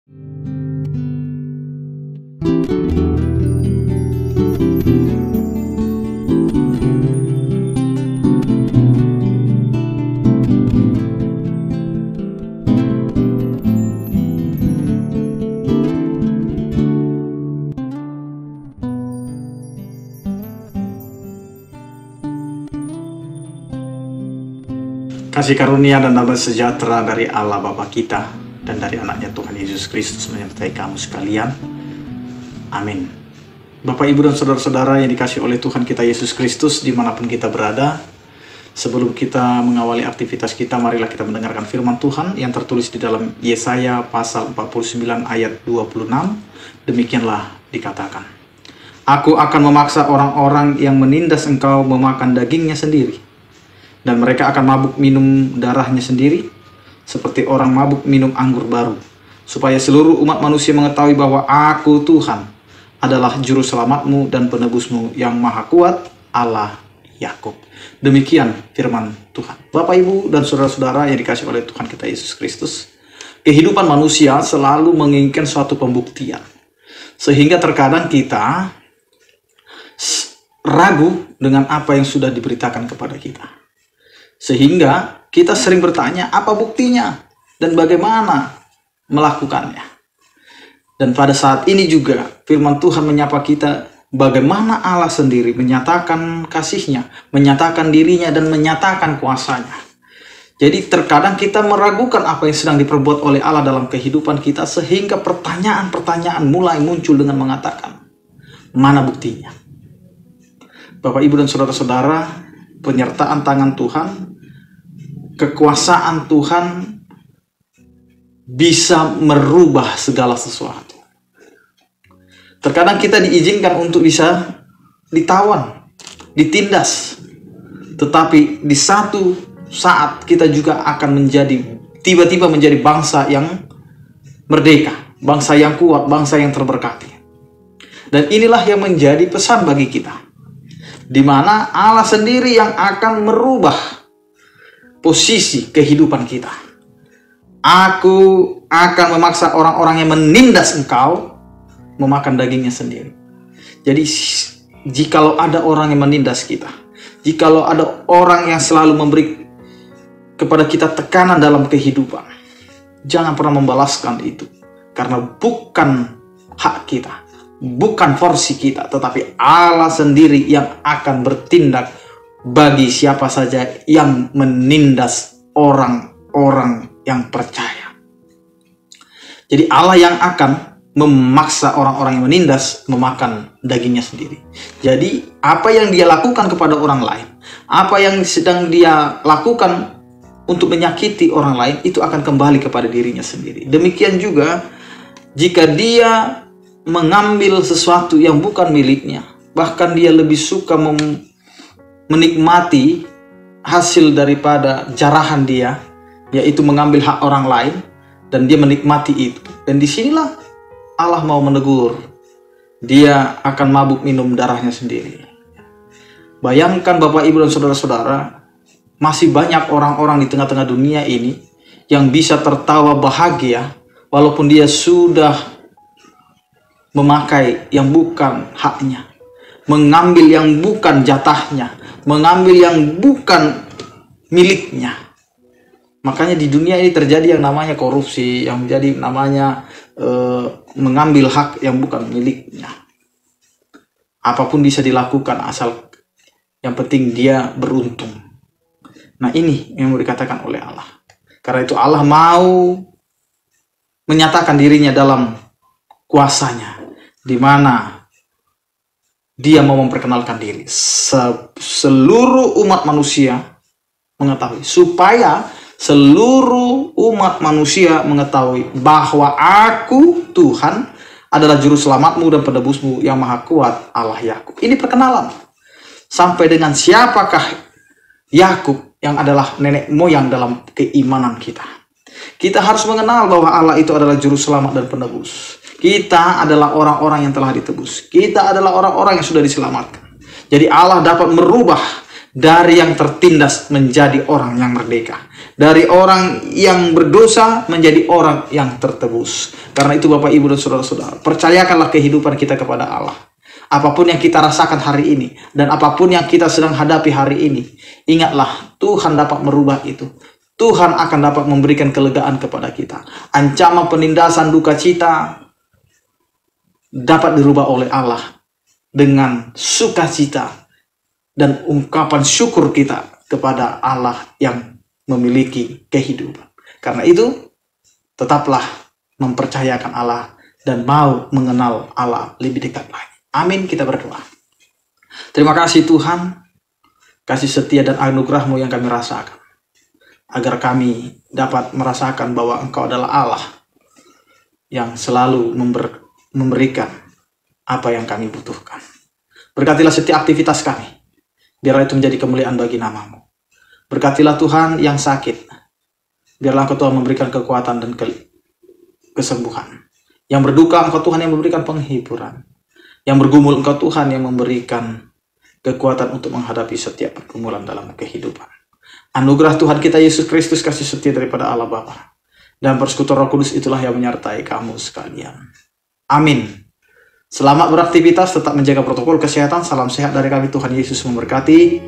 Kasih karunia dan damai sejahtera dari Allah Bapa kita dan dari anaknya Tuhan Yesus Kristus menyertai kamu sekalian. Amin. Bapak, Ibu, dan saudara-saudara yang dikasihi oleh Tuhan kita Yesus Kristus dimanapun kita berada, sebelum kita mengawali aktivitas kita, marilah kita mendengarkan firman Tuhan yang tertulis di dalam Yesaya pasal 49 ayat 26. Demikianlah dikatakan, Aku akan memaksa orang-orang yang menindas engkau memakan dagingnya sendiri, dan mereka akan mabuk minum darahnya sendiri, seperti orang mabuk minum anggur baru, supaya seluruh umat manusia mengetahui bahwa Aku Tuhan adalah juru selamatmu dan penebusmu yang maha kuat, Allah Yakub. Demikian firman Tuhan. Bapak, Ibu, dan saudara-saudara yang dikasihi oleh Tuhan kita Yesus Kristus, kehidupan manusia selalu menginginkan suatu pembuktian, sehingga terkadang kita ragu dengan apa yang sudah diberitakan kepada kita. Sehingga kita sering bertanya, apa buktinya dan bagaimana melakukannya. Dan pada saat ini juga firman Tuhan menyapa kita bagaimana Allah sendiri menyatakan kasih-Nya, menyatakan dirinya, dan menyatakan kuasanya. Jadi terkadang kita meragukan apa yang sedang diperbuat oleh Allah dalam kehidupan kita, sehingga pertanyaan-pertanyaan mulai muncul dengan mengatakan, mana buktinya? Bapak, Ibu, dan saudara-saudara, penyertaan tangan Tuhan, kekuasaan Tuhan bisa merubah segala sesuatu. Terkadang kita diizinkan untuk bisa ditawan, ditindas, tetapi di satu saat kita juga akan tiba-tiba menjadi bangsa yang merdeka, bangsa yang kuat, bangsa yang terberkati. Dan inilah yang menjadi pesan bagi kita, di mana Allah sendiri yang akan merubah posisi kehidupan kita. Aku akan memaksa orang-orang yang menindas engkau memakan dagingnya sendiri. Jadi jikalau ada orang yang menindas kita, jikalau ada orang yang selalu memberi kepada kita tekanan dalam kehidupan, jangan pernah membalaskan itu, karena bukan hak kita, bukan porsi kita, tetapi Allah sendiri yang akan bertindak bagi siapa saja yang menindas orang-orang yang percaya. Jadi Allah yang akan memaksa orang-orang yang menindas memakan dagingnya sendiri. Jadi apa yang dia lakukan kepada orang lain, apa yang sedang dia lakukan untuk menyakiti orang lain, itu akan kembali kepada dirinya sendiri. Demikian juga jika dia mengambil sesuatu yang bukan miliknya, bahkan dia lebih suka menikmati hasil daripada jarahan dia, yaitu mengambil hak orang lain, dan dia menikmati itu. Dan disinilah Allah mau menegur, dia akan mabuk minum darahnya sendiri. Bayangkan Bapak, Ibu, dan saudara-saudara, masih banyak orang-orang di tengah-tengah dunia ini yang bisa tertawa bahagia walaupun dia sudah memakai yang bukan haknya, mengambil yang bukan jatahnya, mengambil yang bukan miliknya. Makanya di dunia ini terjadi yang namanya korupsi, yang menjadi namanya mengambil hak yang bukan miliknya. Apapun bisa dilakukan asal yang penting dia beruntung. Nah, ini yang mau dikatakan oleh Allah. Karena itu Allah mau menyatakan dirinya dalam kuasanya, di mana dia mau memperkenalkan diri. Seluruh umat manusia mengetahui, supaya seluruh umat manusia mengetahui bahwa Aku Tuhan adalah juru selamatmu dan penebusmu yang maha kuat, Allah Yakub. Ini perkenalan. Sampai dengan siapakah Yakub yang adalah nenek moyang dalam keimanan kita. Kita harus mengenal bahwa Allah itu adalah juru selamat dan penebus. Kita adalah orang-orang yang telah ditebus. Kita adalah orang-orang yang sudah diselamatkan. Jadi Allah dapat merubah dari yang tertindas menjadi orang yang merdeka. Dari orang yang berdosa menjadi orang yang tertebus. Karena itu Bapak, Ibu, dan saudara-saudara, percayakanlah kehidupan kita kepada Allah. Apapun yang kita rasakan hari ini, dan apapun yang kita sedang hadapi hari ini, ingatlah Tuhan dapat merubah itu. Tuhan akan dapat memberikan kelegaan kepada kita. Ancaman penindasan duka cita dapat dirubah oleh Allah dengan sukacita dan ungkapan syukur kita kepada Allah yang memiliki kehidupan. Karena itu, tetaplah mempercayakan Allah dan mau mengenal Allah lebih dekat lagi. Amin, kita berdoa. Terima kasih Tuhan, kasih setia dan anugerah-Mu yang kami rasakan, agar kami dapat merasakan bahwa Engkau adalah Allah yang selalu memberikan apa yang kami butuhkan. Berkatilah setiap aktivitas kami, biarlah itu menjadi kemuliaan bagi nama-Mu. Berkatilah Tuhan yang sakit, biarlah Engkau Tuhan memberikan kekuatan dan kesembuhan. Yang berduka, Engkau Tuhan yang memberikan penghiburan. Yang bergumul, Engkau Tuhan yang memberikan kekuatan untuk menghadapi setiap pergumulan dalam kehidupan. Anugerah Tuhan kita Yesus Kristus, kasih setia daripada Allah Bapa, dan persekutuan Roh Kudus itulah yang menyertai kamu sekalian. Amin. Selamat beraktivitas, tetap menjaga protokol kesehatan. Salam sehat dari kami, Tuhan Yesus memberkati.